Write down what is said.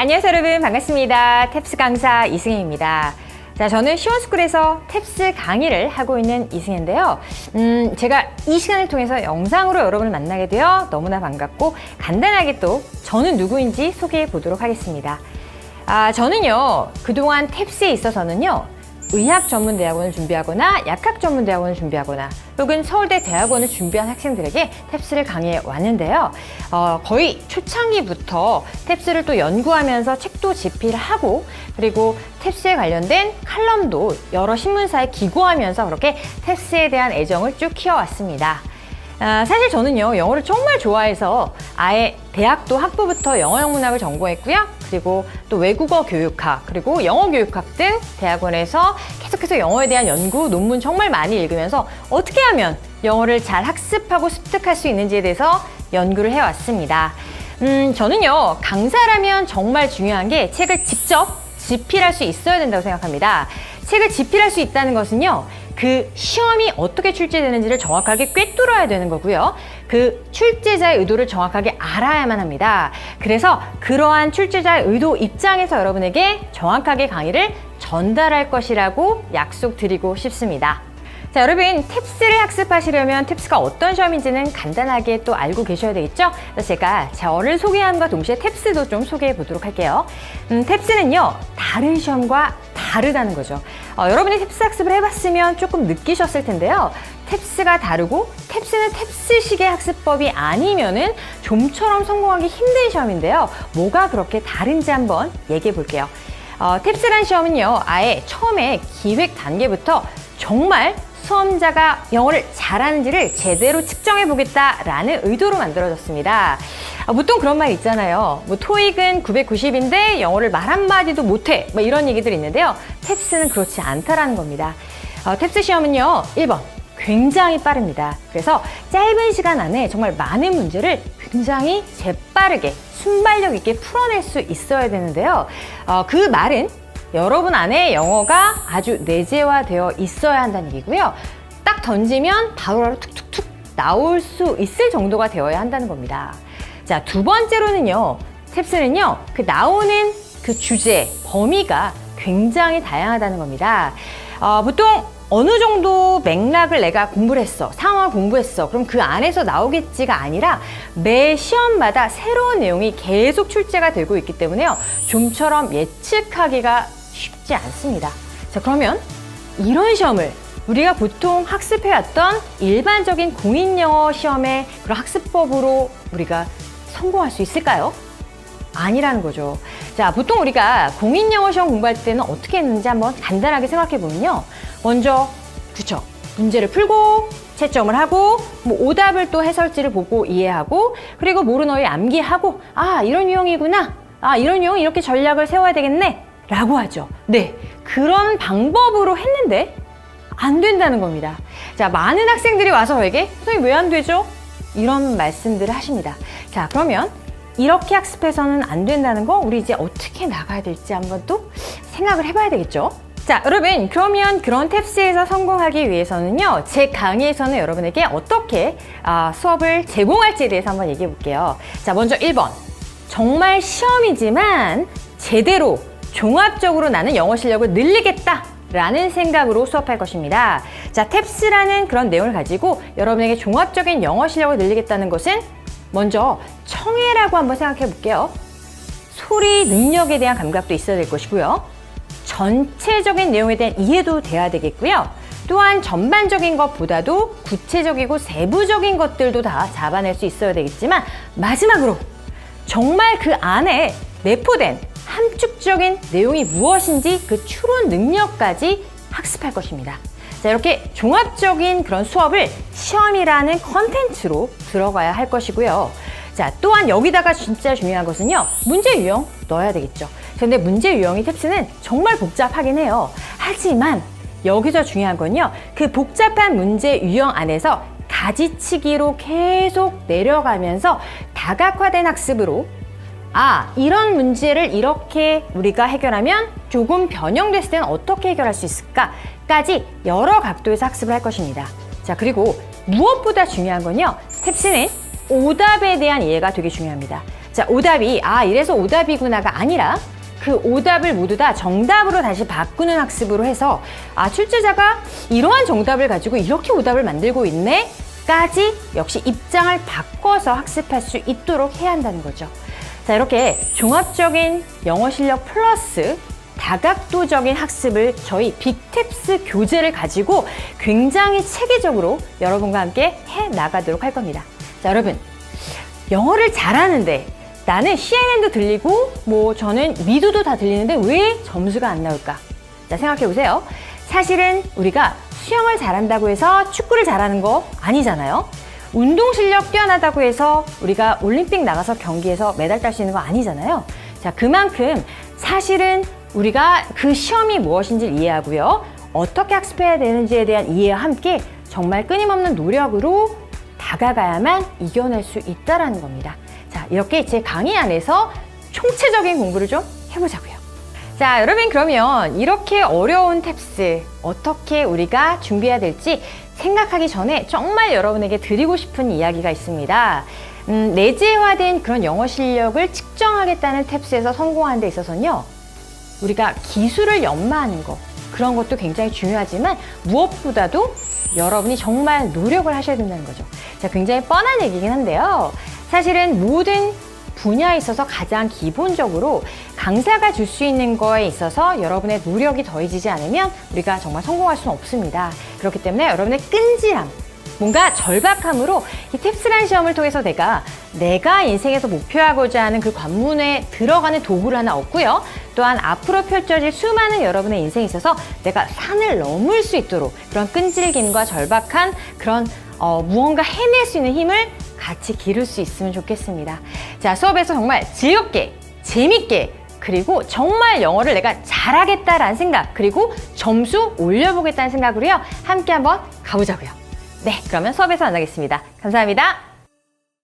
안녕하세요 여러분, 반갑습니다. 탭스 강사 이승혜입니다. 자, 저는 시원스쿨에서 탭스 강의를 하고 있는 이승혜인데요. 제가 이 시간을 통해서 영상으로 여러분을 만나게 되어 너무나 반갑고 간단하게 또 저는 누구인지 소개해 보도록 하겠습니다. 저는요, 그동안 탭스에 있어서는요, 의학전문대학원을 준비하거나 약학전문대학원을 준비하거나 혹은 서울대 대학원을 준비한 학생들에게 탭스를 강의해 왔는데요. 거의 초창기부터 탭스를 또 연구하면서 책도 집필하고 그리고 탭스에 관련된 칼럼도 여러 신문사에 기고하면서 그렇게 탭스에 대한 애정을 쭉 키워왔습니다. 사실 저는요, 영어를 정말 좋아해서 아예 대학도 학부부터 영어영문학을 전공했고요. 그리고 또 외국어 교육학, 그리고 영어 교육학 등 대학원에서 계속해서 영어에 대한 연구, 논문 정말 많이 읽으면서 어떻게 하면 영어를 잘 학습하고 습득할 수 있는지에 대해서 연구를 해왔습니다. 저는요, 강사라면 정말 중요한 게 책을 직접 집필할 수 있어야 된다고 생각합니다. 책을 집필할 수 있다는 것은요, 그 시험이 어떻게 출제되는지를 정확하게 꿰뚫어야 되는 거고요. 그 출제자의 의도를 정확하게 알아야만 합니다. 그래서 그러한 출제자의 의도 입장에서 여러분에게 정확하게 강의를 전달할 것이라고 약속드리고 싶습니다. 자, 여러분, 탭스를 학습하시려면 탭스가 어떤 시험인지는 간단하게 또 알고 계셔야 되겠죠? 그래서 제가 저를 소개함과 동시에 탭스도 좀 소개해 보도록 할게요. 탭스는요, 다른 시험과 다르다는 거죠. 여러분이 탭스 학습을 해봤으면 조금 느끼셨을 텐데요. 탭스가 다르고 탭스는 탭스식의 학습법이 아니면은 좀처럼 성공하기 힘든 시험인데요. 뭐가 그렇게 다른지 한번 얘기해 볼게요. 탭스란 시험은요, 아예 처음에 기획 단계부터 정말 수험자가 영어를 잘하는지를 제대로 측정해 보겠다라는 의도로 만들어졌습니다. 보통 그런 말 있잖아요. 뭐 토익은 990인데 영어를 말 한마디도 못해, 뭐 이런 얘기들이 있는데요. 탭스는 그렇지 않다라는 겁니다. 탭스 시험은요, 1번 굉장히 빠릅니다. 그래서 짧은 시간 안에 정말 많은 문제를 굉장히 재빠르게 순발력 있게 풀어낼 수 있어야 되는데요. 그 말은 여러분 안에 영어가 아주 내재화되어 있어야 한다는 얘기고요. 딱 던지면 바로바로 툭툭툭 나올 수 있을 정도가 되어야 한다는 겁니다. 자, 두 번째로는요, 탭스는요, 그 나오는 그 주제, 범위가 굉장히 다양하다는 겁니다. 보통 어느 정도 맥락을 내가 공부를 했어, 상황을 공부했어, 그럼 그 안에서 나오겠지가 아니라 매 시험마다 새로운 내용이 계속 출제가 되고 있기 때문에요, 좀처럼 예측하기가 쉽지 않습니다. 자, 그러면 이런 시험을 우리가 보통 학습해왔던 일반적인 공인영어 시험의 그런 학습법으로 우리가 성공할 수 있을까요? 아니라는 거죠. 자, 보통 우리가 공인영어 시험 공부할 때는 어떻게 했는지 한번 간단하게 생각해 보면요. 먼저, 그쵸, 문제를 풀고 채점을 하고 뭐 오답을 또 해설지를 보고 이해하고 그리고 모르는 어휘 암기하고 이런 유형이구나. 이런 유형 이렇게 전략을 세워야 되겠네. 라고 하죠. 네, 그런 방법으로 했는데 안 된다는 겁니다. 자, 많은 학생들이 와서 저에게 선생님 왜 안 되죠? 이런 말씀들을 하십니다. 자, 그러면 이렇게 학습해서는 안 된다는 거 우리 이제 어떻게 나가야 될지 한번 또 생각을 해봐야 되겠죠? 자, 여러분, 그러면 그런 탭스에서 성공하기 위해서는요, 제 강의에서는 여러분에게 어떻게 수업을 제공할지에 대해서 한번 얘기해 볼게요. 자, 먼저 1번, 정말 시험이지만 제대로 종합적으로 나는 영어 실력을 늘리겠다 라는 생각으로 수업할 것입니다. 자, 탭스라는 그런 내용을 가지고 여러분에게 종합적인 영어 실력을 늘리겠다는 것은 먼저 청해라고 한번 생각해 볼게요. 소리 능력에 대한 감각도 있어야 될 것이고요. 전체적인 내용에 대한 이해도 돼야 되겠고요. 또한 전반적인 것보다도 구체적이고 세부적인 것들도 다 잡아낼 수 있어야 되겠지만 마지막으로 정말 그 안에 내포된 함축적인 내용이 무엇인지 그 추론 능력까지 학습할 것입니다. 자, 이렇게 종합적인 그런 수업을 시험이라는 컨텐츠로 들어가야 할 것이고요. 자, 또한 여기다가 진짜 중요한 것은요, 문제 유형 넣어야 되겠죠. 근데 문제 유형이 탭스는 정말 복잡하긴 해요. 하지만 여기서 중요한 건요, 그 복잡한 문제 유형 안에서 가지치기로 계속 내려가면서 다각화된 학습으로 이런 문제를 이렇게 우리가 해결하면 조금 변형됐을 때는 어떻게 해결할 수 있을까까지 여러 각도에서 학습을 할 것입니다. 자, 그리고 무엇보다 중요한 건요, 탭스는 오답에 대한 이해가 되게 중요합니다. 자, 오답이 이래서 오답이구나가 아니라 그 오답을 모두 다 정답으로 다시 바꾸는 학습으로 해서 출제자가 이러한 정답을 가지고 이렇게 오답을 만들고 있네 까지 역시 입장을 바꿔서 학습할 수 있도록 해야 한다는 거죠. 자, 이렇게 종합적인 영어 실력 플러스 다각도적인 학습을 저희 빅탭스 교재를 가지고 굉장히 체계적으로 여러분과 함께 해 나가도록 할 겁니다. 자, 여러분, 영어를 잘하는데 나는 CNN도 들리고 저는 미도도 다 들리는데 왜 점수가 안 나올까? 자, 생각해 보세요. 사실은 우리가 수영을 잘한다고 해서 축구를 잘하는 거 아니잖아요. 운동 실력 뛰어나다고 해서 우리가 올림픽 나가서 경기에서 메달 딸 수 있는 거 아니잖아요. 자, 그만큼 사실은 우리가 그 시험이 무엇인지를 이해하고요. 어떻게 학습해야 되는지에 대한 이해와 함께 정말 끊임없는 노력으로 다가가야만 이겨낼 수 있다는 겁니다. 자, 이렇게 제 강의 안에서 총체적인 공부를 좀 해보자고요. 자, 여러분, 그러면 이렇게 어려운 탭스 어떻게 우리가 준비해야 될지 생각하기 전에 정말 여러분에게 드리고 싶은 이야기가 있습니다. 내재화된 그런 영어 실력을 측정하겠다는 탭스에서 성공하는 데 있어서는요, 우리가 기술을 연마하는 거, 그런 것도 굉장히 중요하지만 무엇보다도 여러분이 정말 노력을 하셔야 된다는 거죠. 자, 굉장히 뻔한 얘기긴 한데요. 사실은 모든 분야에 있어서 가장 기본적으로 강사가 줄 수 있는 거에 있어서 여러분의 노력이 더해지지 않으면 우리가 정말 성공할 수는 없습니다. 그렇기 때문에 여러분의 끈질함, 뭔가 절박함으로 이 탭스라는 시험을 통해서 내가 인생에서 목표하고자 하는 그 관문에 들어가는 도구를 하나 얻고요. 또한 앞으로 펼쳐질 수많은 여러분의 인생에 있어서 내가 산을 넘을 수 있도록 그런 끈질김과 절박한 그런 무언가 해낼 수 있는 힘을 같이 기를 수 있으면 좋겠습니다. 자, 수업에서 정말 즐겁게, 재밌게, 그리고 정말 영어를 내가 잘하겠다라는 생각, 그리고 점수 올려보겠다는 생각으로요. 함께 한번 가보자고요. 네, 그러면 수업에서 만나겠습니다. 감사합니다.